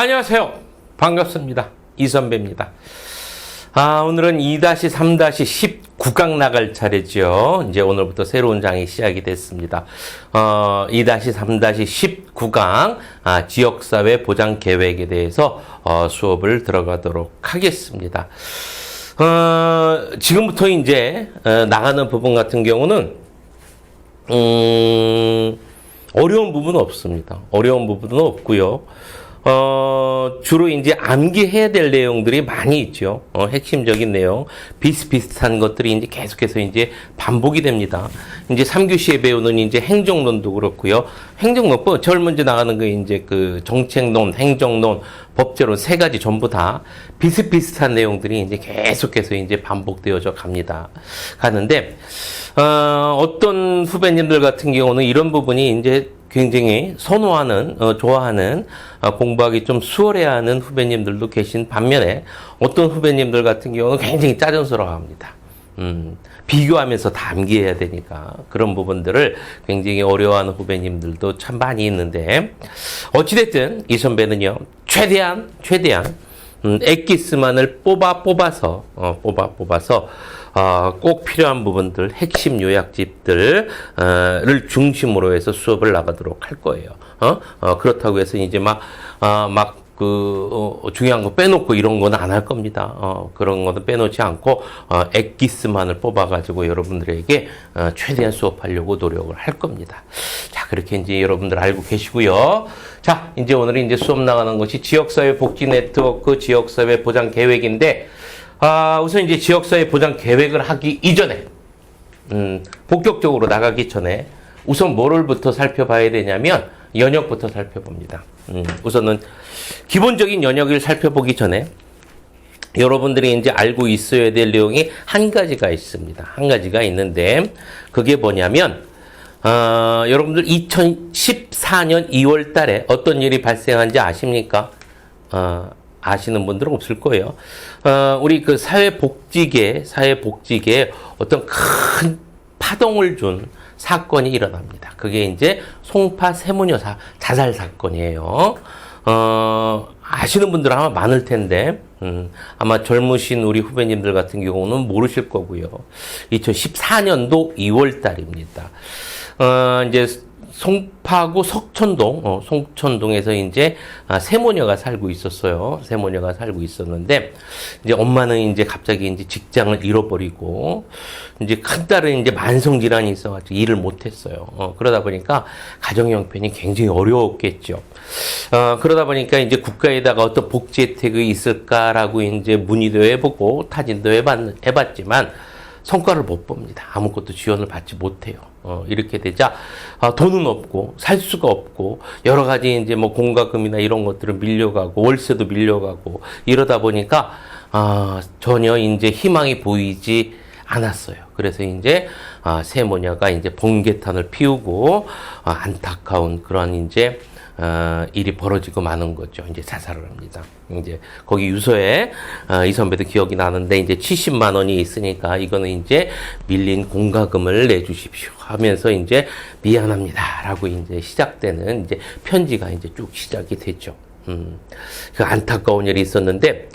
안녕하세요. 반갑습니다. 이선배입니다. 오늘은 2-3-19강 나갈 차례죠. 이제 오늘부터 새로운 장이 시작이 됐습니다. 2-3-19강 지역사회 보장 계획에 대해서 수업을 들어가도록 하겠습니다. 지금부터 이제 나가는 부분 같은 경우는 어려운 부분은 없습니다. 어려운 부분은 없고요. 주로 이제 암기해야 될 내용들이 많이 있죠. 핵심적인 내용, 비슷비슷한 것들이 이제 계속해서 이제 반복이 됩니다. 이제 3교시에 배우는 이제 행정론도 그렇고요. 행정론, 제일 먼저 나가는 게 이제 그 정책론, 행정론, 법제론 세 가지 전부 다 비슷비슷한 내용들이 이제 계속해서 이제 반복되어져 가는데, 어떤 후배님들 같은 경우는 이런 부분이 이제 굉장히 선호하는, 좋아하는, 공부하기 좀 수월해야 하는 후배님들도 계신 반면에 어떤 후배님들 같은 경우는 굉장히 짜증스러워 합니다. 비교하면서 다 암기해야 되니까 그런 부분들을 굉장히 어려워하는 후배님들도 참 많이 있는데, 어찌됐든 이 선배는요, 최대한 엑기스만을 뽑아서 꼭 필요한 부분들, 핵심 요약집들을 중심으로 해서 수업을 나가도록 할 거예요. 그렇다고 해서 이제 중요한 거 빼놓고 이런 거는 안 할 겁니다. 그런 거는 빼놓지 않고, 엑기스만을 뽑아가지고 여러분들에게, 최대한 수업하려고 노력을 할 겁니다. 자, 그렇게 이제 여러분들 알고 계시고요. 자, 이제 오늘은 이제 수업 나가는 것이 지역사회 복지 네트워크 지역사회 보장 계획인데, 우선 이제 지역사회 보장 계획을 하기 이전에, 본격적으로 나가기 전에 우선 뭐를부터 살펴봐야 되냐면, 연역부터 살펴봅니다. 우선은 기본적인 연역을 살펴보기 전에 여러분들이 이제 알고 있어야 될 내용이 한 가지가 있습니다. 한 가지가 있는데, 그게 뭐냐면, 여러분들 2014년 2월 달에 어떤 일이 발생한지 아십니까? 아시는 분들은 없을 거예요. 우리 그 사회복지계에 어떤 큰 파동을 준 사건이 일어납니다. 그게 이제 송파 세무녀 자살 사건이에요. 아시는 분들은 아마 많을 텐데, 아마 젊으신 우리 후배님들 같은 경우는 모르실 거고요. 2014년도 2월 달입니다. 이제 송파구 송천동에서 이제 세모녀가 살고 있었어요. 세모녀가 살고 있었는데, 이제 엄마는 이제 갑자기 이제 직장을 잃어버리고, 이제 큰딸은 이제 만성질환이 있어가지고 일을 못했어요. 그러다 보니까 가정 형편이 굉장히 어려웠겠죠. 그러다 보니까 이제 국가에다가 어떤 복지 혜택이 있을까라고 이제 문의도 해보고 타진도 해봤지만 성과를 못 봅니다. 아무것도 지원을 받지 못해요. 이렇게 되자, 돈은 없고, 살 수가 없고, 여러 가지 이제 뭐 공과금이나 이런 것들을 밀려가고, 월세도 밀려가고, 이러다 보니까, 전혀 이제 희망이 보이지 않았어요. 그래서 이제, 세모녀가 이제 번개탄을 피우고, 안타까운 그런 이제, 일이 벌어지고 마는 거죠. 이제 자살을 합니다. 이제 거기 유서에 이 선배도 기억이 나는데, 이제 70만 원이 있으니까 이거는 이제 밀린 공과금을 내주십시오 하면서 이제 미안합니다라고 이제 시작되는 이제 편지가 이제 쭉 시작이 됐죠. 그 안타까운 일이 있었는데,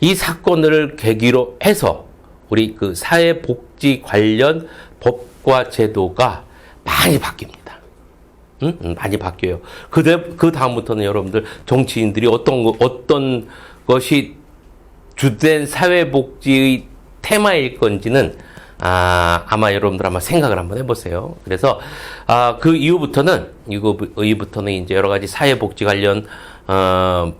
이 사건을 계기로 해서 우리 그 사회복지 관련 법과 제도가 많이 바뀝니다. 많이 바뀌어요. 그 다음부터는 여러분들 정치인들이 어떤 것이 주된 사회복지의 테마일 건지는 아마 여러분들 아마 생각을 한번 해보세요. 그래서 그 이후부터는 이제 여러 가지 사회복지 관련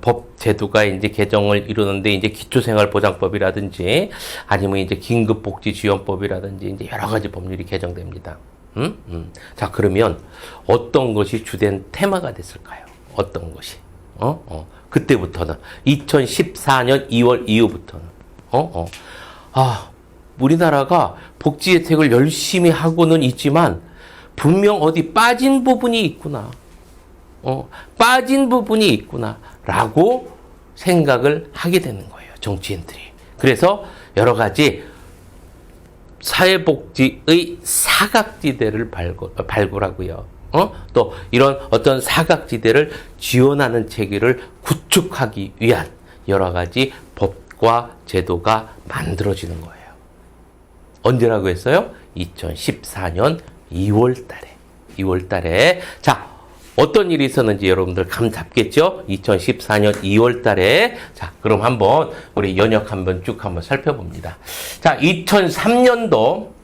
법 제도가 이제 개정을 이루는데, 이제 기초생활보장법이라든지 아니면 이제 긴급복지지원법이라든지 이제 여러 가지 법률이 개정됩니다. 자, 그러면 어떤 것이 주된 테마가 됐을까요? 어떤 것이? 그때부터는 2014년 2월 이후부터는 우리나라가 복지 혜택을 열심히 하고는 있지만 분명 어디 빠진 부분이 있구나. 빠진 부분이 있구나라고 생각을 하게 되는 거예요, 정치인들이. 그래서 여러 가지 사회복지의 사각지대를 발굴하고요. 또 이런 어떤 사각지대를 지원하는 체계를 구축하기 위한 여러 가지 법과 제도가 만들어지는 거예요. 언제라고 했어요? 2014년 2월 달에. 2월 달에. 자, 어떤 일이 있었는지 여러분들 감 잡겠죠? 2014년 2월 달에. 자, 그럼 한번 우리 연역 한번 쭉 한번 살펴봅니다. 자, 2003년도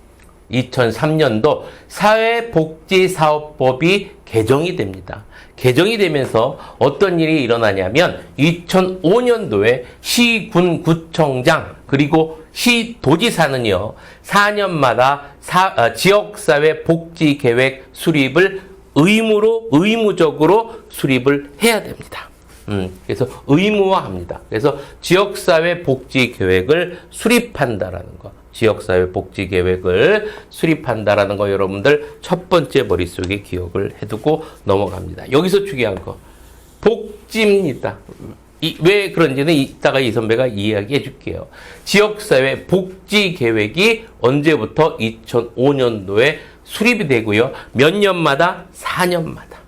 사회복지사업법이 개정이 됩니다. 개정이 되면서 어떤 일이 일어나냐면 2005년도에 시군 구청장 그리고 시도지사는요 4년마다 지역사회 복지계획 수립을 의무적으로 수립을 해야 됩니다. 그래서 의무화합니다. 그래서 지역사회 복지계획을 수립한다라는 거. 지역사회 복지계획을 수립한다라는 거 여러분들 첫 번째 머릿속에 기억을 해두고 넘어갑니다. 여기서 중요한 거. 복지입니다. 왜 그런지는 이따가 이 선배가 이야기해 줄게요. 지역사회 복지계획이 언제부터 2005년도에 수립이 되고요. 몇 년마다? 4년마다.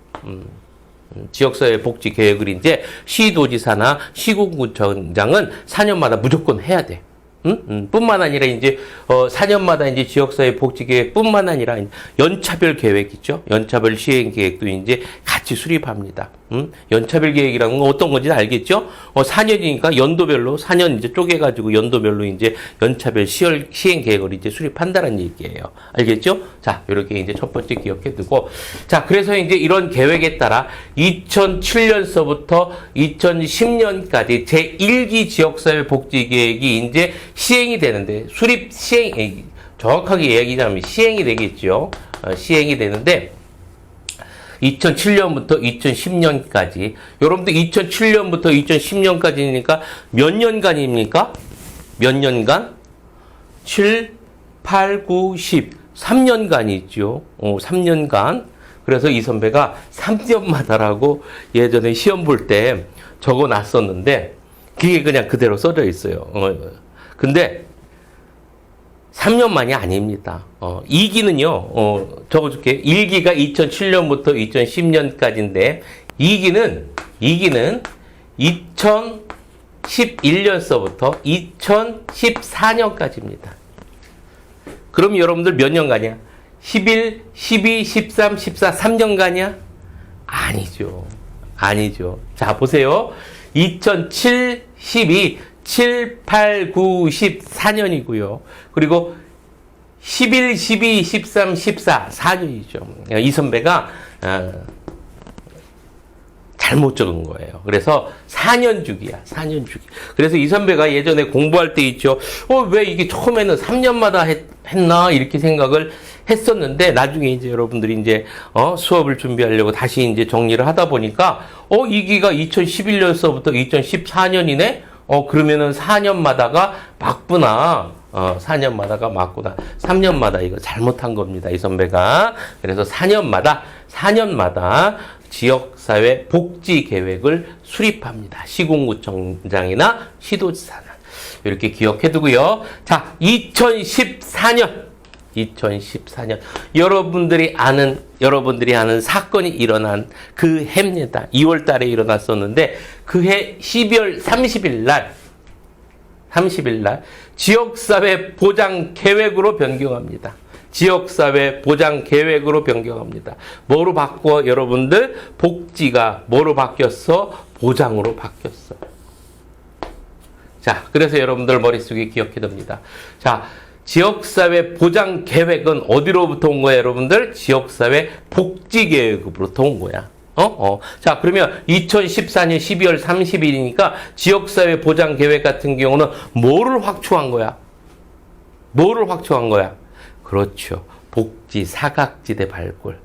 지역사회 복지계획을 이제 시도지사나 시군구청장은 4년마다 무조건 해야 돼. 뿐만 아니라 이제 4년마다 이제 지역사회 복지계획뿐만 아니라 연차별 계획 있죠. 연차별 시행 계획도 이제 같이 수립합니다. 연차별 계획이라는 건 어떤 건지 알겠죠? 4년이니까 연도별로 4년 이제 쪼개가지고 연도별로 이제 연차별 시행 계획을 이제 수립한다는 얘기예요. 알겠죠? 자, 이렇게 이제 첫 번째 기억해두고, 자, 그래서 이제 이런 계획에 따라 2007년서부터 2010년까지 제1기 지역사회 복지계획이 이제 시행이 되는데 정확하게 얘기하자면 시행이 되겠죠. 시행이 되는데 2007년부터 2010년까지 여러분들 2007년부터 2010년까지니까 몇 년간입니까? 몇 년간? 7, 8, 9, 10 3년간이 있죠. 3년간. 그래서 이 선배가 3년마다라고 예전에 시험 볼 때 적어 놨었는데 그게 그냥 그대로 써져 있어요. 근데 3년만이 아닙니다. 2기는요, 적어줄게. 1기가 2007년부터 2010년까지인데, 2기는 2011년서부터 2014년까지입니다. 그럼 여러분들 몇 년간이야? 11, 12, 13, 14, 3년간이야? 아니죠. 아니죠. 자, 보세요. 2007, 12, 7, 8, 9, 10, 4년이고요. 그리고 11, 12, 13, 14, 4년이죠. 이 선배가 잘못 적은 거예요. 그래서 4년 주기야. 4년 주기. 그래서 이 선배가 예전에 공부할 때 있죠. 왜 이게 처음에는 3년마다 했나? 이렇게 생각을 했었는데 나중에 이제 여러분들이 이제 수업을 준비하려고 다시 이제 정리를 하다 보니까 이기가 2011년서부터 2014년이네. 그러면은 4년마다가 맞구나. 4년마다가 맞구나. 3년마다 이거 잘못한 겁니다. 이 선배가. 그래서 4년마다 지역사회 복지계획을 수립합니다. 시군구청장이나 시도지사는. 이렇게 기억해두고요. 자, 2014년. 여러분들이 아는 사건이 일어난 그 해입니다. 2월 달에 일어났었는데 그 해 12월 30일 날 지역사회 보장 계획으로 변경합니다. 지역사회 보장 계획으로 변경합니다. 뭐로 바꿔 여러분들? 복지가 뭐로 바뀌었어? 보장으로 바뀌었어. 자, 그래서 여러분들 머릿속에 기억해둡니다. 자, 지역사회 보장 계획은 어디로부터 온 거야, 여러분들? 지역사회 복지 계획으로부터 온 거야. 자, 그러면 2014년 12월 30일이니까 지역사회 보장 계획 같은 경우는 뭐를 확충한 거야? 그렇죠. 복지 사각지대 발굴.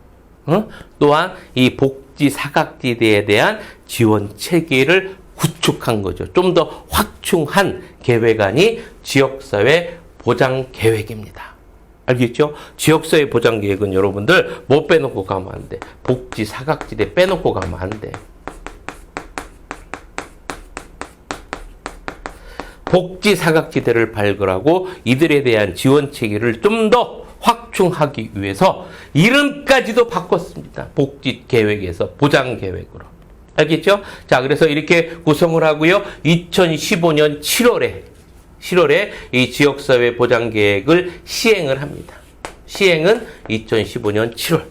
또한 이 복지 사각지대에 대한 지원 체계를 구축한 거죠. 좀 더 확충한 계획안이 지역사회 보장 계획입니다. 알겠죠? 지역사회 보장 계획은 여러분들 뭐 빼놓고 가면 안 돼? 복지 사각지대 빼놓고 가면 안 돼. 복지 사각지대를 발굴하고 이들에 대한 지원 체계를 좀 더 확충하기 위해서 이름까지도 바꿨습니다. 복지 계획에서 보장 계획으로. 알겠죠? 자, 그래서 이렇게 구성을 하고요. 2015년 7월에 이 지역사회 보장 계획을 시행을 합니다. 시행은 2015년 7월.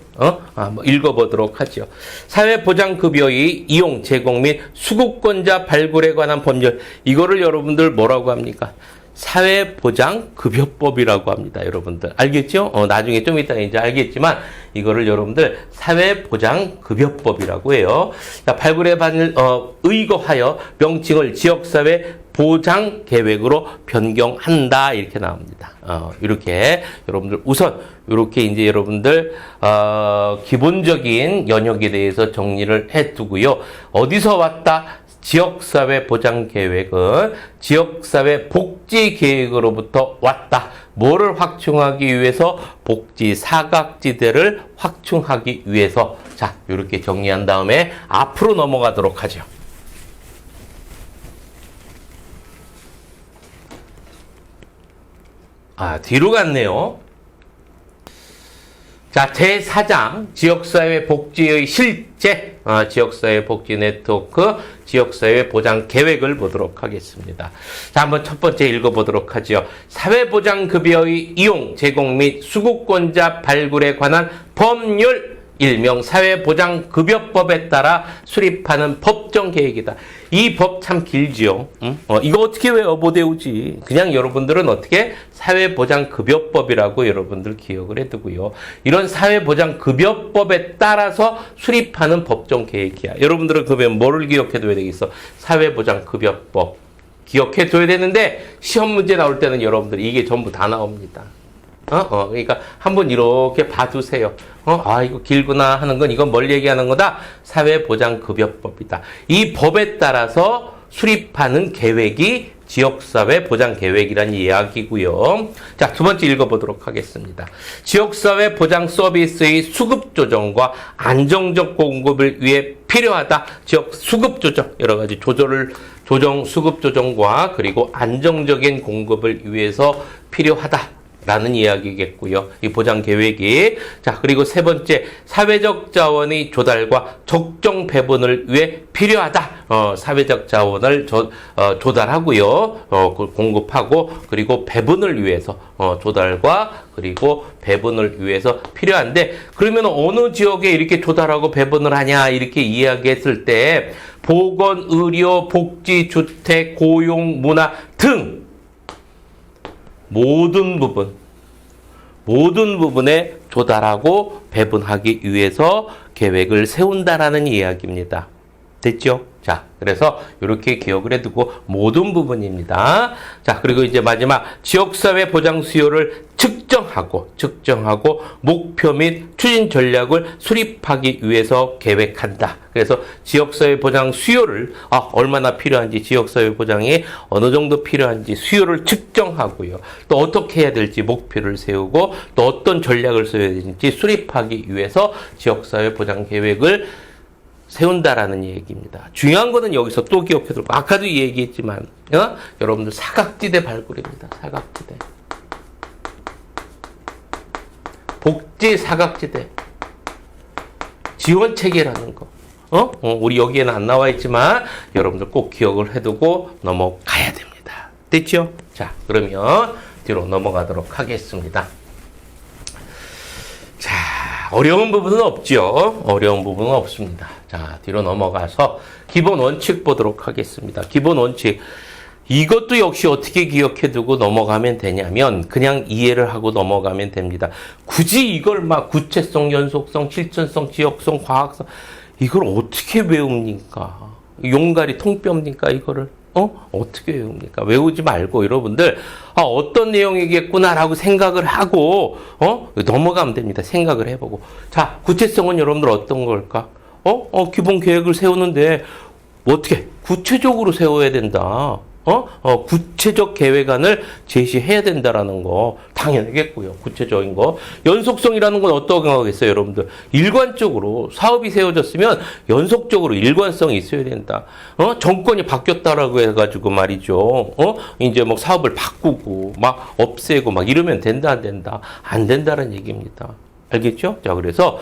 읽어보도록 하죠. 사회보장급여의 이용, 제공 및 수급권자 발굴에 관한 법률. 이거를 여러분들 뭐라고 합니까? 사회보장급여법이라고 합니다. 여러분들. 알겠죠? 나중에 좀 이따 이제 알겠지만, 이거를 여러분들 사회보장급여법이라고 해요. 자, 발굴에 의거하여 명칭을 지역사회 보장 계획으로 변경한다. 이렇게 나옵니다. 이렇게 여러분들 우선 이렇게 이제 여러분들 기본적인 영역에 대해서 정리를 해 두고요. 어디서 왔다? 지역사회 보장 계획은 지역사회 복지 계획으로부터 왔다. 뭐를 확충하기 위해서? 복지 사각지대를 확충하기 위해서. 자, 이렇게 정리한 다음에 앞으로 넘어가도록 하죠. 뒤로 갔네요. 자, 제4장 지역사회 복지의 실제, 지역사회 복지 네트워크, 지역사회 보장 계획을 보도록 하겠습니다. 자, 한번 첫 번째 읽어보도록 하죠. 사회보장급여의 이용, 제공 및 수급권자 발굴에 관한 법률, 일명 사회보장급여법에 따라 수립하는 법정 계획이다. 이 법 참 길지요. 이거 어떻게 외워 못 외우지. 그냥 여러분들은 어떻게 사회보장급여법이라고 여러분들 기억을 해두고요. 이런 사회보장급여법에 따라서 수립하는 법정 계획이야. 여러분들은 그러면 뭐를 기억해둬야 되겠어? 사회보장급여법 기억해둬야 되는데 시험 문제 나올 때는 여러분들 이게 전부 다 나옵니다. 그러니까 한번 이렇게 봐두세요. 이거 길구나 하는 건 이건 뭘 얘기하는 거다? 사회보장급여법이다. 이 법에 따라서 수립하는 계획이 지역사회 보장계획이라는 이야기고요. 자, 두 번째 읽어보도록 하겠습니다. 지역사회 보장 서비스의 수급 조정과 안정적 공급을 위해 필요하다. 지역 수급 조정, 여러 가지 수급 조정과 그리고 안정적인 공급을 위해서 필요하다. 라는 이야기겠고요. 이 보장 계획이. 자, 그리고 세 번째, 사회적 자원의 조달과 적정 배분을 위해 필요하다. 사회적 자원을 조달하고요. 공급하고, 그리고 배분을 위해서, 조달과 그리고 배분을 위해서 필요한데, 그러면 어느 지역에 이렇게 조달하고 배분을 하냐, 이렇게 이야기했을 때, 보건, 의료, 복지, 주택, 고용, 문화 등, 모든 부분에 조달하고 배분하기 위해서 계획을 세운다라는 이야기입니다. 됐죠? 자, 그래서 이렇게 기억을 해두고 모든 부분입니다. 자, 그리고 이제 마지막 지역사회 보장 수요를 측정하고 목표 및 추진 전략을 수립하기 위해서 계획한다. 그래서 지역사회 보장 수요를 얼마나 필요한지, 지역사회 보장이 어느 정도 필요한지 수요를 측정하고요. 또 어떻게 해야 될지 목표를 세우고 또 어떤 전략을 써야 되는지 수립하기 위해서 지역사회 보장 계획을 세운다라는 얘기입니다. 중요한 거는 여기서 또 기억해두고, 아까도 얘기했지만, 여러분들 사각지대 발굴입니다. 사각지대. 복지 사각지대. 지원 체계라는 거. 우리 여기에는 안 나와 있지만, 여러분들 꼭 기억을 해두고 넘어가야 됩니다. 됐죠? 자, 그러면 뒤로 넘어가도록 하겠습니다. 자, 어려운 부분은 없죠. 어려운 부분은 없습니다. 자, 뒤로 넘어가서 기본 원칙 보도록 하겠습니다. 기본 원칙. 이것도 역시 어떻게 기억해두고 넘어가면 되냐면 그냥 이해를 하고 넘어가면 됩니다. 굳이 이걸 막 구체성, 연속성, 실천성, 지역성, 과학성 이걸 어떻게 외웁니까? 용가리 통뼈입니까 이거를? 어떻게 외웁니까? 외우지 말고 여러분들 어떤 내용이겠구나라고 생각을 하고 넘어가면 됩니다. 생각을 해보고. 자, 구체성은 여러분들 어떤 걸까? 기본 계획을 세우는데 어떻게 구체적으로 세워야 된다. 구체적 계획안을 제시해야 된다라는 거 당연하겠고요. 구체적인 거. 연속성이라는 건 어떤 거겠어요, 여러분들? 일관적으로 사업이 세워졌으면 연속적으로 일관성이 있어야 된다. 정권이 바뀌었다라고 해가지고 말이죠. 이제 뭐 사업을 바꾸고 막 없애고 막 이러면 된다, 안 된다? 안 된다는 얘기입니다. 알겠죠? 자, 그래서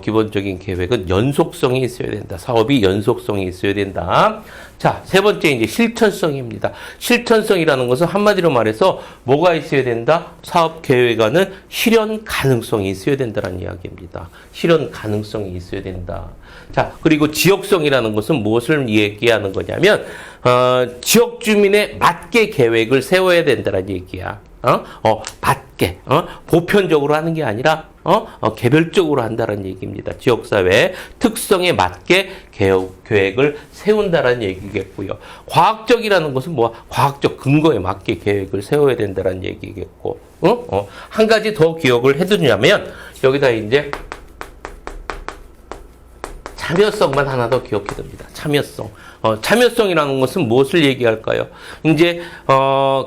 기본적인 계획은 연속성이 있어야 된다. 사업이 연속성이 있어야 된다. 자, 세 번째 이제 실천성입니다. 실천성이라는 것은 한마디로 말해서 뭐가 있어야 된다? 사업 계획안은 실현 가능성이 있어야 된다는 이야기입니다. 실현 가능성이 있어야 된다. 자, 그리고 지역성이라는 것은 무엇을 얘기하는 거냐면 지역 주민에 맞게 계획을 세워야 된다는 얘기야. 맞게, 보편적으로 하는 게 아니라, 개별적으로 한다는 얘기입니다. 지역사회 특성에 맞게 계획을 세운다는 얘기겠고요. 과학적이라는 것은 뭐, 과학적 근거에 맞게 계획을 세워야 된다는 얘기겠고, 한 가지 더 기억을 해두냐면, 여기다 이제, 참여성만 하나 더 기억해 둡니다. 참여성. 참여성이라는 것은 무엇을 얘기할까요? 이제,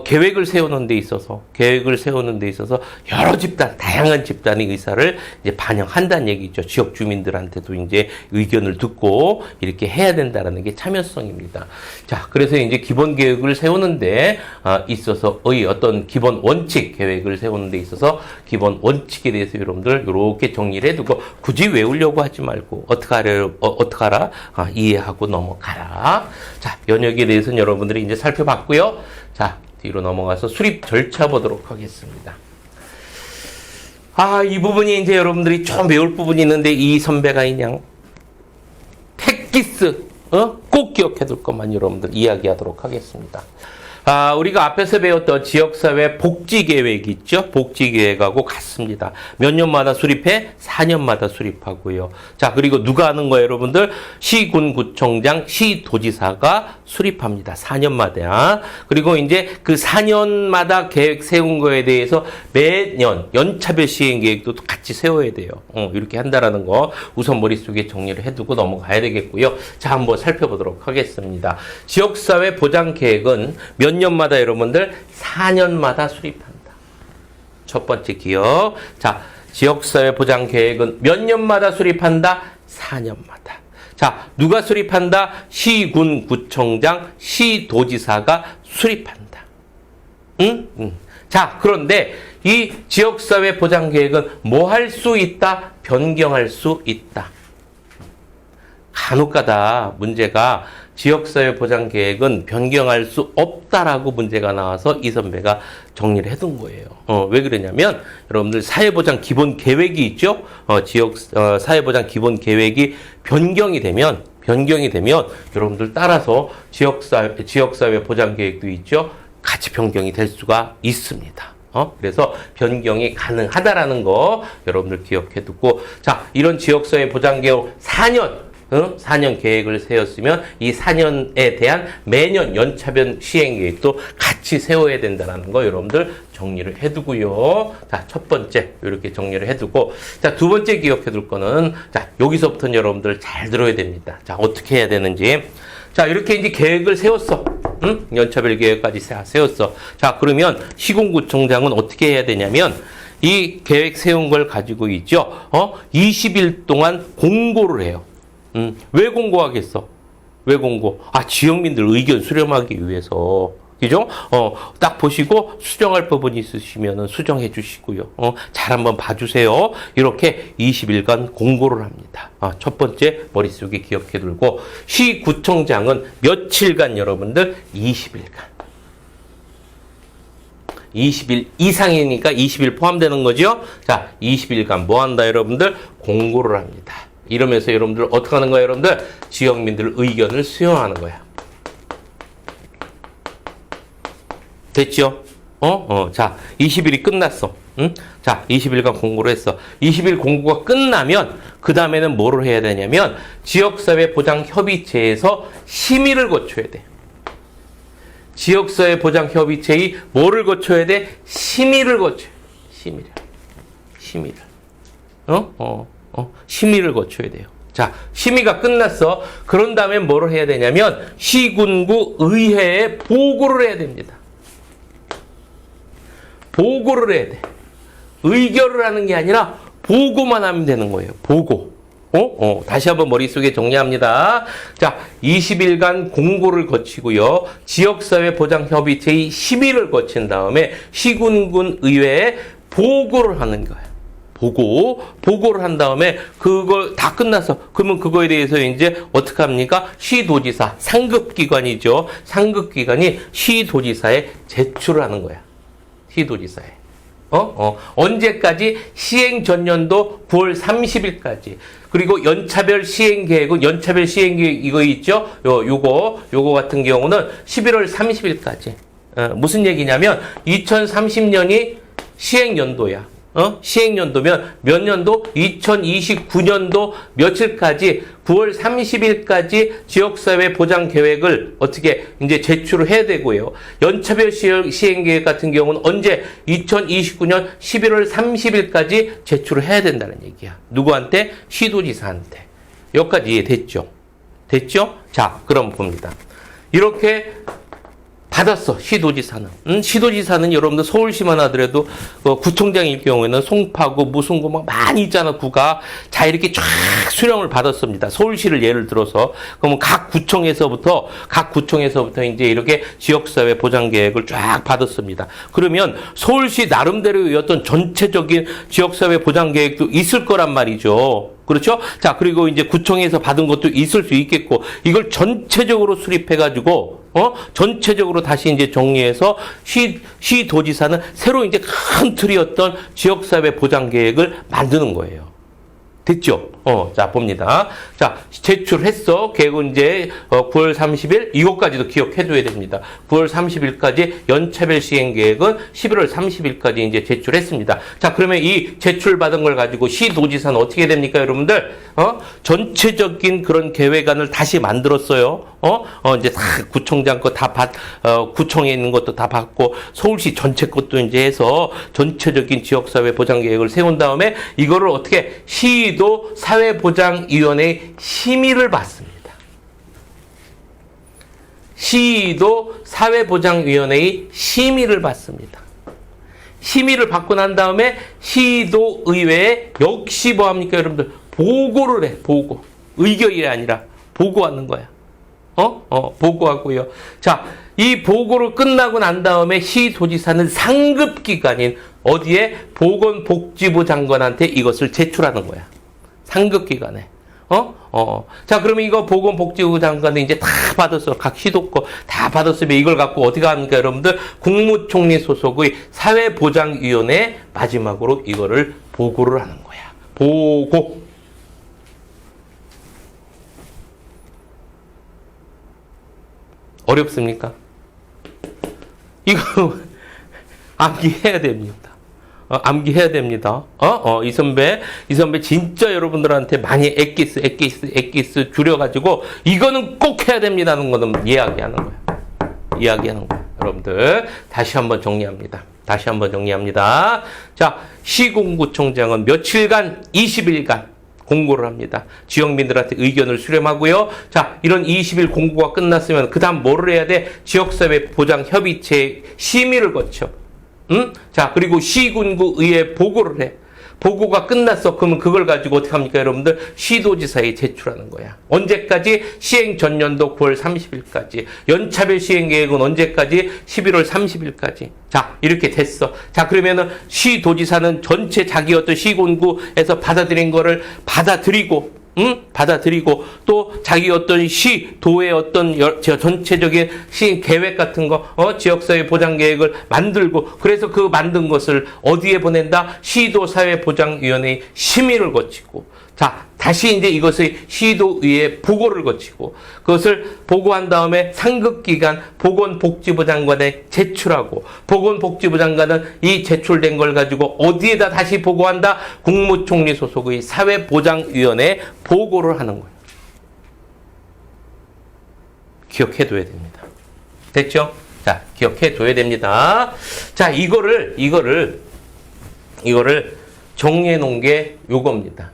계획을 세우는 데 있어서 여러 집단, 다양한 집단의 의사를 이제 반영한다는 얘기죠. 지역 주민들한테도 이제 의견을 듣고 이렇게 해야 된다는 게 참여성입니다. 자, 그래서 이제 기본 계획을 세우는데 있어서의 어떤 기본 원칙, 계획을 세우는 데 있어서 기본 원칙에 대해서 여러분들 이렇게 정리를 해두고 굳이 외우려고 하지 말고 어떻게 하라? 이해하고 넘어가라. 자, 연역에 대해서는 여러분들이 이제 살펴봤고요. 자, 뒤로 넘어가서 수립 절차 보도록 하겠습니다. 이 부분이 이제 여러분들이 좀 배울 부분이 있는데 이 선배가 그냥 택기스 꼭 기억해 둘 것만 여러분들 이야기하도록 하겠습니다. 우리가 앞에서 배웠던 지역사회 복지계획 있죠? 복지계획하고 같습니다. 몇 년마다 수립해? 4년마다 수립하고요. 자, 그리고 누가 하는 거예요, 여러분들? 시군구청장, 시도지사가 수립합니다. 4년마다. 그리고 이제 그 4년마다 계획 세운 거에 대해서 매년 연차별 시행 계획도 같이 세워야 돼요. 이렇게 한다라는 거 우선 머릿속에 정리를 해두고 넘어가야 되겠고요. 자, 한번 살펴보도록 하겠습니다. 지역사회 보장계획은 몇 년마다 여러분들 4년마다 수립한다. 첫 번째 기억. 자, 지역사회 보장 계획은 몇 년마다 수립한다? 4년마다. 자, 누가 수립한다? 시군 구청장, 시도지사가 수립한다. 자, 그런데 이 지역사회 보장 계획은 뭐 할 수 있다? 변경할 수 있다. 간혹가다 문제가 지역사회 보장 계획은 변경할 수 없다라고 문제가 나와서 이 선배가 정리를 해둔 거예요. 왜 그러냐면 여러분들 사회보장 기본 계획이 있죠. 사회보장 기본 계획이 변경이 되면 여러분들 따라서 지역사회 보장 계획도 있죠. 같이 변경이 될 수가 있습니다. 그래서 변경이 가능하다라는 거 여러분들 기억해 두고, 자, 이런 지역사회 보장 계획 4년 계획을 세웠으면 이 4년에 대한 매년 연차별 시행 계획도 같이 세워야 된다는 거 여러분들 정리를 해두고요. 자, 첫 번째 이렇게 정리를 해두고, 자, 두 번째 기억해둘 거는, 자, 여기서부터는 여러분들 잘 들어야 됩니다. 자, 어떻게 해야 되는지. 자, 이렇게 이제 계획을 세웠어. 연차별 계획까지 세웠어. 자, 그러면 시군구청장은 어떻게 해야 되냐면 이 계획 세운 걸 가지고 있죠. 20일 동안 공고를 해요. 왜 공고하겠어? 왜 공고? 지역민들 의견 수렴하기 위해서. 그죠? 딱 보시고 수정할 부분이 있으시면 수정해 주시고요. 잘 한번 봐주세요. 이렇게 20일간 공고를 합니다. 첫 번째 머릿속에 기억해 두고, 시구청장은 며칠간 여러분들 20일간. 20일 이상이니까 20일 포함되는 거죠? 자, 20일간 뭐 한다 여러분들? 공고를 합니다. 이러면서 여러분들 어떻게 하는 거야, 여러분들? 지역민들 의견을 수용하는 거야. 됐죠? 자, 20일이 끝났어. 자, 20일간 공고를 했어. 20일 공고가 끝나면 그 다음에는 뭐를 해야 되냐면 지역사회 보장 협의체에서 심의를 거쳐야 돼. 지역사회 보장 협의체의 뭐를 거쳐야 돼? 심의를 거쳐야 돼. 심의를. 심의를 거쳐야 돼요. 자, 심의가 끝났어. 그런 다음에 뭐를 해야 되냐면 시군구 의회에 보고를 해야 됩니다. 보고를 해야 돼. 의결을 하는 게 아니라 보고만 하면 되는 거예요. 보고. 다시 한번 머릿속에 정리합니다. 자, 20일간 공고를 거치고요. 지역사회보장협의체의 심의를 거친 다음에 시군군 의회에 보고를 하는 거예요. 보고를 한 다음에 그걸 다 끝나서 그러면 그거에 대해서 이제 어떻게 합니까? 시도지사, 상급기관이죠. 상급기관이 시도지사에 제출을 하는 거야. 시도지사에. 언제까지? 시행 전년도 9월 30일까지. 그리고 연차별 시행계획은 연차별 시행계획 이거 있죠? 요거 같은 경우는 11월 30일까지. 무슨 얘기냐면 2030년이 시행연도야. 시행연도면 몇 년도? 2029년도 며칠까지 9월 30일까지 지역사회 보장 계획을 어떻게 이제 제출을 해야 되고요. 연차별 시행계획 같은 경우는 언제? 2029년 11월 30일까지 제출을 해야 된다는 얘기야. 누구한테? 시도지사한테. 여기까지 이해됐죠? 됐죠? 자, 그럼 봅니다. 이렇게 받았어, 시도지사는. 시도지사는 여러분들 서울시만 하더라도 구청장일 경우에는 송파구, 무슨 구 막 많이 있잖아, 구가. 자, 이렇게 쫙 수령을 받았습니다. 서울시를 예를 들어서. 그러면 각 구청에서부터 이제 이렇게 지역사회 보장계획을 쫙 받았습니다. 그러면 서울시 나름대로의 어떤 전체적인 지역사회 보장계획도 있을 거란 말이죠. 그렇죠? 자, 그리고 이제 구청에서 받은 것도 있을 수 있겠고, 이걸 전체적으로 수립해가지고, 전체적으로 다시 이제 정리해서 시도지사는 새로 이제 큰 틀이었던 지역사회 보장 계획을 만드는 거예요. 됐죠? 자, 봅니다. 자, 제출했어. 계획은 이제 9월 30일, 이것까지도 기억해줘야 됩니다. 9월 30일까지 연차별 시행 계획은 11월 30일까지 이제 제출했습니다. 자, 그러면 이 제출받은 걸 가지고 시도지사는 어떻게 됩니까, 여러분들? 전체적인 그런 계획안을 다시 만들었어요. 이제 다 구청장 거 다 구청에 있는 것도 다 받고, 서울시 전체 것도 이제 해서 전체적인 지역사회 보장 계획을 세운 다음에 이거를 어떻게 시도 사회보장위원회의 심의를 받습니다. 시도 사회보장위원회의 심의를 받습니다. 심의를 받고 난 다음에 시도의회에 역시 뭐합니까, 여러분들? 보고를 해, 보고. 의결이 아니라 보고하는 거야. 보고하고요. 자, 이 보고를 끝나고 난 다음에 시도지사는 상급기관인 어디에? 보건복지부 장관한테 이것을 제출하는 거야. 상급기관에. 자, 그러면 이거 보건복지부 장관이 이제 다 받았어. 각 시도 거 다 받았으면 이걸 갖고 어디가 합니까, 여러분들? 국무총리 소속의 사회보장위원회에 마지막으로 이거를 보고를 하는 거야. 보고. 어렵습니까? 이거 암기해야 됩니다. 암기해야 됩니다. 이 선배 진짜 여러분들한테 많이 엑기스 줄여가지고 이거는 꼭 해야 됩니다는 거는 이야기하는 거야. 여러분들 다시 한번 정리합니다. 자, 시군구청장은 며칠간 20일간 공고를 합니다. 지역민들한테 의견을 수렴하고요. 자, 이런 20일 공고가 끝났으면 그 다음 뭐를 해야 돼? 지역사회 보장협의체 심의를 거쳐. 자, 그리고 시군구 의회에 보고를 해. 보고가 끝났어. 그러면 그걸 가지고 어떻게 합니까, 여러분들? 시도지사에 제출하는 거야. 언제까지? 시행 전년도 9월 30일까지. 연차별 시행 계획은 언제까지? 11월 30일까지. 자, 이렇게 됐어. 자, 그러면은 시도지사는 전체 자기 어떤 시군구에서 받아들인 거를 받아들이고 또 자기 어떤 시도의 어떤 전체적인 계획 같은 거, 지역사회 보장 계획을 만들고, 그래서 그 만든 것을 어디에 보낸다? 시도사회보장위원회의 심의를 거치고, 자, 다시 이제 이것을 시도의회 보고를 거치고, 그것을 보고한 다음에 상급기관 보건복지부 장관에 제출하고, 보건복지부 장관은 이 제출된 걸 가지고 어디에다 다시 보고한다? 국무총리 소속의 사회보장위원회에 보고를 하는 거예요. 기억해둬야 됩니다. 됐죠? 자, 기억해둬야 됩니다. 자, 이거를 정리해 놓은 게 요겁니다.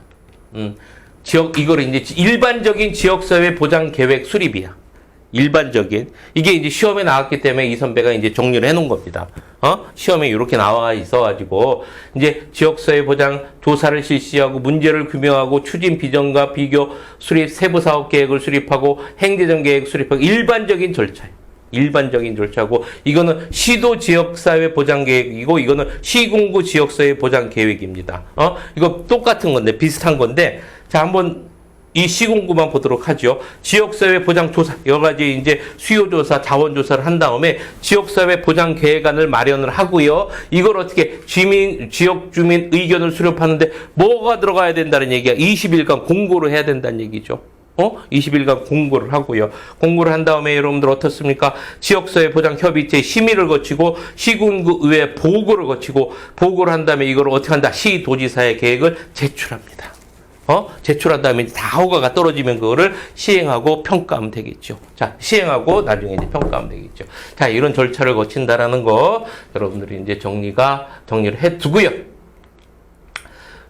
이거를 이제 일반적인 지역사회 보장 계획 수립이야. 일반적인. 이게 이제 시험에 나왔기 때문에 이 선배가 이제 정리를 해 놓은 겁니다. 시험에 이렇게 나와 있어가지고, 이제 지역사회 보장 조사를 실시하고, 문제를 규명하고, 추진 비전과 비교 수립, 세부 사업 계획을 수립하고, 행재정 계획 수립하고, 일반적인 절차예요. 일반적인 절차고, 이거는 시도 지역사회 보장 계획이고, 이거는 시군구 지역사회 보장 계획입니다. 이거 똑같은 건데, 비슷한 건데, 자, 한번 이 시군구만 보도록 하죠. 지역사회 보장 조사, 여러 가지 이제 수요조사, 자원조사를 한 다음에 지역사회 보장 계획안을 마련을 하고요. 이걸 어떻게 지역 주민 의견을 수렴하는데 뭐가 들어가야 된다는 얘기야. 20일간 공고를 해야 된다는 얘기죠. 20일간 공고를 하고요. 공고를 한 다음에 여러분들 어떻습니까? 지역사회 보장 협의체 심의를 거치고 시군구 의회 보고를 거치고 보고를 한 다음에 이걸 어떻게 한다? 시도지사의 계획을 제출합니다. 제출한 다음에 다 허가가 떨어지면 그거를 시행하고 평가하면 되겠죠. 자, 시행하고 나중에 이제 평가하면 되겠죠. 자, 이런 절차를 거친다라는 거 여러분들이 이제 정리를 해 두고요.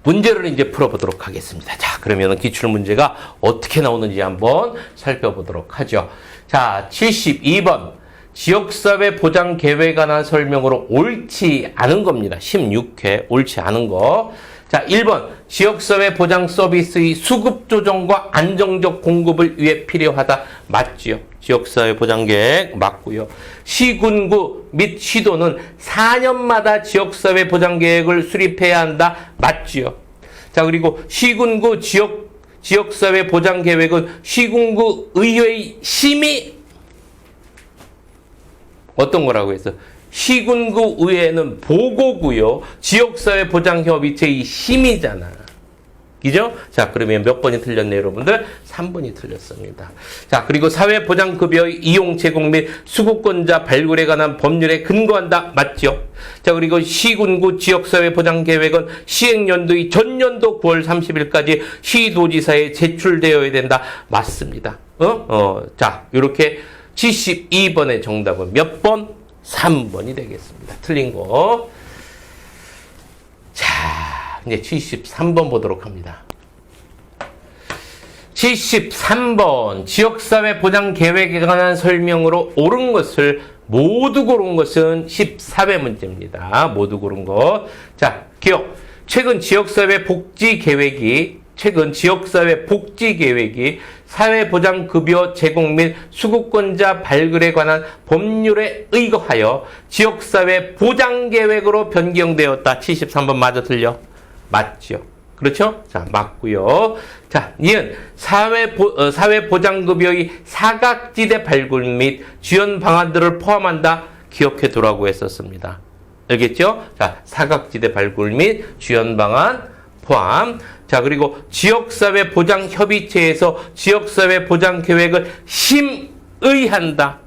문제를 이제 풀어보도록 하겠습니다. 자, 그러면 기출 문제가 어떻게 나오는지 한번 살펴보도록 하죠. 자, 72번. 지역사회 보장 계획에 관한 설명으로 옳지 않은 겁니다. 16회 옳지 않은 거. 자, 1번 지역사회 보장 서비스의 수급 조정과 안정적 공급을 위해 필요하다. 맞지요. 지역사회 보장 계획 맞고요. 시군구 및 시도는 4년마다 지역사회 보장 계획을 수립해야 한다. 맞지요. 자, 그리고 시군구 지역사회 보장 계획은 시군구 의회의 심의 어떤 거라고 했어? 시군구 의회는 보고고요. 지역사회 보장협의체의 심의잖아. 그죠? 자, 그러면 몇 번이 틀렸네요, 여러분들? 3번이 틀렸습니다. 자, 그리고 사회보장급여의 이용 제공 및 수급권자 발굴에 관한 법률에 근거한다. 맞죠? 자, 그리고 시군구 지역사회 보장계획은 시행연도의 전년도 9월 30일까지 시도지사에 제출되어야 된다. 맞습니다. 자, 이렇게 72번의 정답은 몇 번? 3번이 되겠습니다. 틀린 거. 자, 이제 73번 보도록 합니다. 73번. 지역사회 보장 계획에 관한 설명으로 옳은 것을 모두 고른 것은 14회 문제입니다. 모두 고른 것. 자, 기억. 최근 지역사회 복지 계획이 사회보장급여 제공 및 수급권자 발굴에 관한 법률에 의거하여 지역사회 보장계획으로 변경되었다. 73번 맞아 틀려? 맞죠. 그렇죠? 자, 맞고요. 자, 니은 사회보장급여의 사각지대 발굴 및 지원 방안들을 포함한다. 기억해 두라고 했었습니다. 알겠죠? 자, 사각지대 발굴 및 지원 방안 포함. 자, 그리고 지역사회 보장협의체에서 지역사회 보장계획을 심의한다.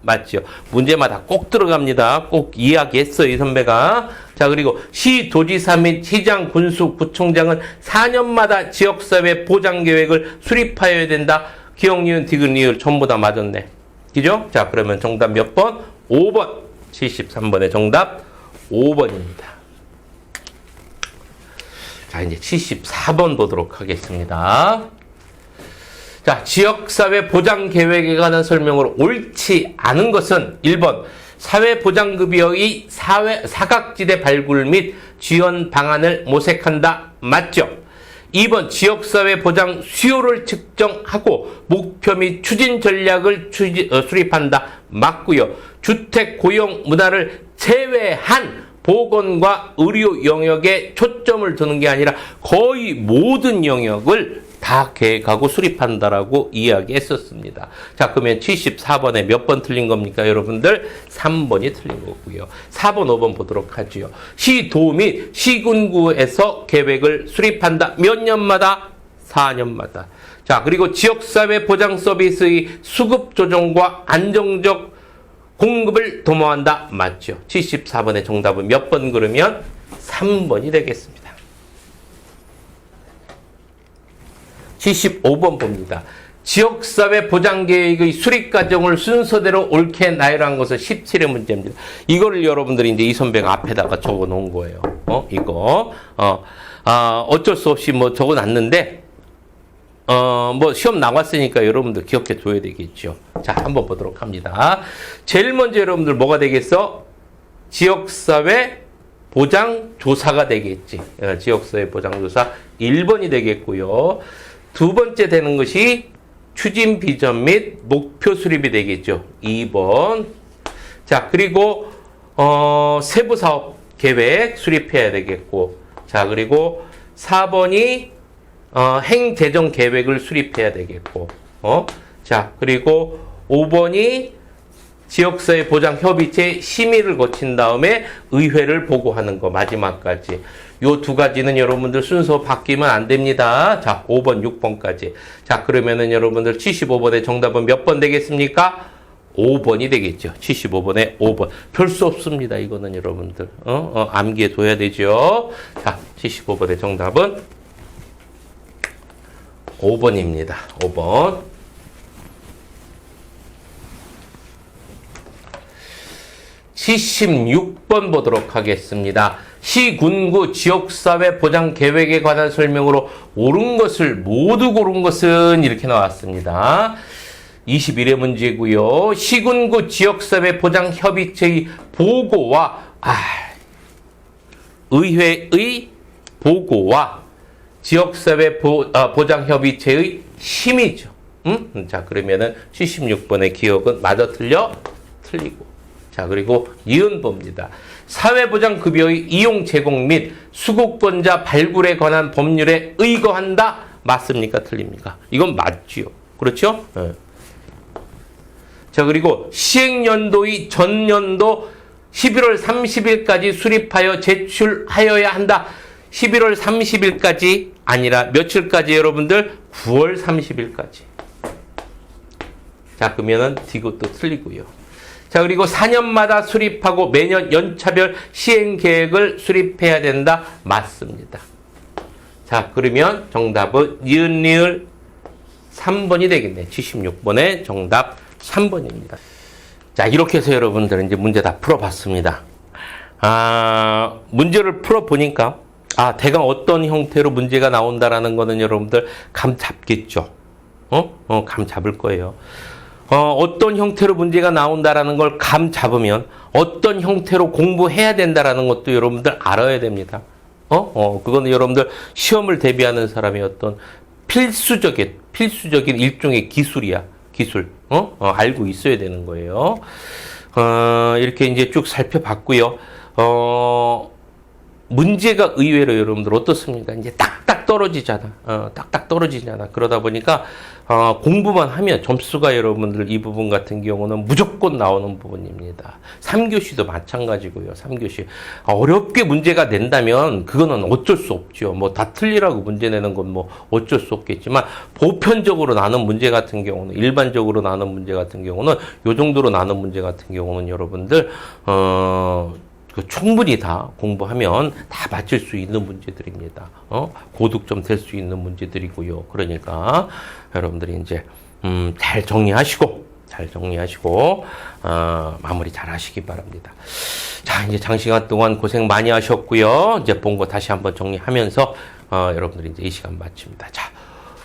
맞죠? 문제마다 꼭 들어갑니다. 꼭 이야기했어요, 이 선배가. 자, 그리고 시도지사 및 시장, 군수, 구청장은 4년마다 지역사회 보장계획을 수립하여야 된다. 기억, 니은, 디귿, 리을 전부 다 맞았네. 그죠? 자, 그러면 정답 몇 번? 5번. 73번의 정답 5번입니다. 자, 이제 74번 보도록 하겠습니다. 자, 지역사회 보장 계획에 관한 설명으로 옳지 않은 것은 1번 사회보장급여의 사각지대 발굴 및 지원 방안을 모색한다. 맞죠? 2번 지역사회 보장 수요를 측정하고 목표 및 추진 전략을 수립한다. 맞고요. 주택 고용 문화를 제외한 보건과 의료 영역에 초점을 두는 게 아니라 거의 모든 영역을 다 계획하고 수립한다라고 이야기했었습니다. 자, 그러면 74번에 몇 번 틀린 겁니까, 여러분들? 3번이 틀린 거고요. 4번, 5번 보도록 하지요. 시도 및 시군구에서 계획을 수립한다. 몇 년마다? 4년마다. 자, 그리고 지역사회 보장 서비스의 수급 조정과 안정적 공급을 도모한다. 맞죠? 74번의 정답은 몇 번 그러면 3번이 되겠습니다. 75번 봅니다. 지역사회 보장계획의 수립과정을 순서대로 옳게 나열한 것은 17의 문제입니다. 이거를 여러분들이 이제 이 선배가 앞에다가 적어 놓은 거예요. 이거. 어쩔 수 없이 뭐 적어 놨는데, 뭐 시험 나왔으니까 여러분들 기억해 둬야 되겠죠. 자, 한번 보도록 합니다. 제일 먼저 여러분들 뭐가 되겠어? 지역사회 보장조사가 되겠지. 지역사회 보장조사 1번이 되겠고요. 두 번째 되는 것이 추진 비전 및 목표 수립이 되겠죠. 2번. 자, 그리고 세부 사업 계획 수립해야 되겠고. 자, 그리고 4번이 행재정 계획을 수립해야 되겠고. 자, 그리고 5번이 지역사회 보장협의체 심의를 거친 다음에 의회를 보고하는 거 마지막까지. 요 두 가지는 여러분들 순서 바뀌면 안 됩니다. 자, 5번, 6번까지. 자, 그러면은 여러분들 75번의 정답은 몇 번 되겠습니까? 5번이 되겠죠. 75번에 5번. 별 수 없습니다. 이거는 여러분들. 암기해 둬야 되죠. 자, 75번의 정답은 5번입니다. 5번. 76번 보도록 하겠습니다. 시군구 지역사회 보장 계획에 관한 설명으로 옳은 것을 모두 고른 것은 이렇게 나왔습니다. 21회 문제고요. 시군구 지역사회 보장 협의체의 보고와 의회의 보고와 지역사회 보장 협의체의 심의죠. 자, 그러면은 76번의 기억은 맞아 틀려? 틀리고. 자, 그리고 이은보입니다. 사회보장급여의 이용 제공 및 수급권자 발굴에 관한 법률에 의거한다. 맞습니까? 틀립니까? 이건 맞지요. 그렇죠? 네. 자, 그리고 시행연도의 전년도 11월 30일까지 수립하여 제출하여야 한다. 11월 30일까지 아니라 며칠까지 여러분들? 9월 30일까지. 자, 그러면은 이것도 틀리고요. 자, 그리고 4년마다 수립하고 매년 연차별 시행 계획을 수립해야 된다. 맞습니다. 자, 그러면 정답은 니을 3번이 되겠네. 76번의 정답 3번입니다. 자, 이렇게 해서 여러분들은 이제 문제 다 풀어봤습니다. 문제를 풀어보니까, 대강 어떤 형태로 문제가 나온다라는 거는 여러분들 감 잡겠죠? 감 잡을 거예요. 어떤 형태로 문제가 나온다라는 걸 감 잡으면 어떤 형태로 공부해야 된다라는 것도 여러분들 알아야 됩니다. 그거는 여러분들 시험을 대비하는 사람의 어떤 필수적인 일종의 기술이야. 기술. 알고 있어야 되는 거예요. 이렇게 이제 쭉 살펴봤고요. 문제가 의외로 여러분들 어떻습니까? 이제 딱딱 떨어지잖아. 딱딱 떨어지잖아. 그러다 보니까 공부만 하면 점수가 여러분들 이 부분 같은 경우는 무조건 나오는 부분입니다. 3교시도 마찬가지고요. 3교시. 어렵게 문제가 낸다면 그거는 어쩔 수 없죠. 뭐 다 틀리라고 문제 내는 건 뭐 어쩔 수 없겠지만 보편적으로 나는 문제 같은 경우는 일반적으로 나는 문제 같은 경우는 요 정도로 나는 문제 같은 경우는 여러분들 충분히 다 공부하면 다 맞출 수 있는 문제들입니다. 고득점 될 수 있는 문제들이고요. 그러니까 여러분들이 이제 잘 정리하시고 마무리 잘 하시기 바랍니다. 자, 이제 장시간 동안 고생 많이 하셨고요. 이제 본 거 다시 한번 정리하면서 여러분들이 이제 이 시간 마칩니다. 자,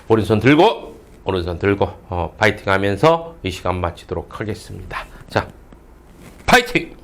오른손 들고 파이팅 하면서 이 시간 마치도록 하겠습니다. 자, 파이팅!